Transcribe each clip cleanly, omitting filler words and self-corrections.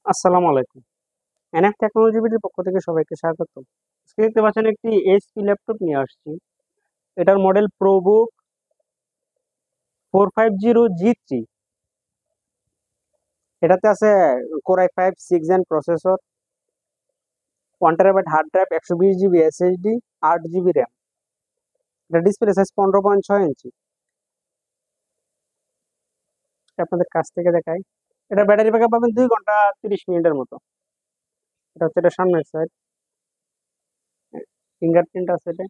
আসসালামু আলাইকুম। NF technology বিডির পক্ষ থেকে সবাইকে স্বাগত। আজকে দেখতে পাচ্ছেন একটি এইচপি ল্যাপটপ নিয়ে আসছি। এটার মডেল প্রোবুক 450G3। এটাতে আছে core i5 6 gen processor, 1 TB hard drive, 120 GB SSD, 8 GB RAM. এটা ডিসপ্লে সাইজ 15.6 ইঞ্চি। আপনাদের কাছ থেকে দেখাই। এটা ব্যাটারি ব্যাকআপ পাবেন 2 ঘন্টা 30 মিনিটের মতো। এটা হচ্ছে এটা সামনের সাইড, ফিঙ্গারপ্রিন্ট আছে এটা।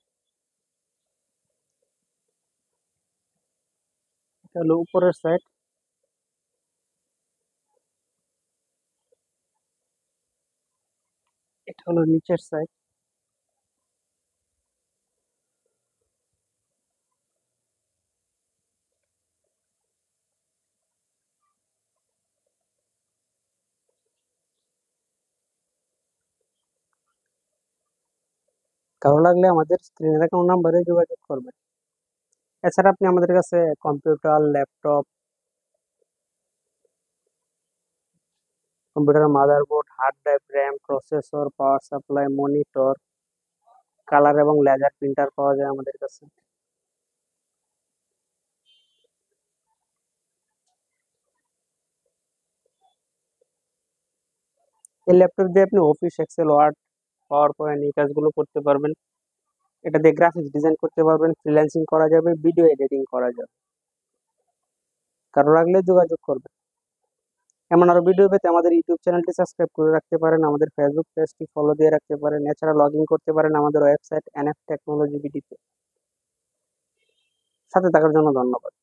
এটা হলো উপরের সাইড। এটা হলো নিচের সাইড। ভালো লাগলে আমাদের স্ক্রিনে দেখানো নাম্বারে যোগাযোগ করবেন। এছাড়া আপনি আমাদের কাছে কম্পিউটার, ল্যাপটপ, কম্পিউটারের motherboard, hard drive, RAM, processor, power supply, monitor, colour এবং লেজার প্রিন্টার পাওয়া যায় আমাদের কাছে। এই ল্যাপটপ দিয়ে আপনি office, Excel, Word, PowerPoint এই কাজগুলো করতে পারবেন। এটা দিয়ে গ্রাফিক্স ডিজাইন করতে পারবেন, ফ্রিল্যান্সিং করা যাবে, ভিডিও এডিটিং করা যাবে। কারো লাগলে যোগাযোগ করবেন। এমন আরো ভিডিও পেতে আমাদের ইউটিউব চ্যানেলটি সাবস্ক্রাইব করে রাখতে পারেন, আমাদের ফেসবুক পেজটি ফলো দিয়ে রাখতে পারেন। এছাড়া লগ ইন করতে পারেন আমাদের ওয়েবসাইট এনএফ টেকনোলজি বিডিতে। সাথে থাকার জন্য ধন্যবাদ।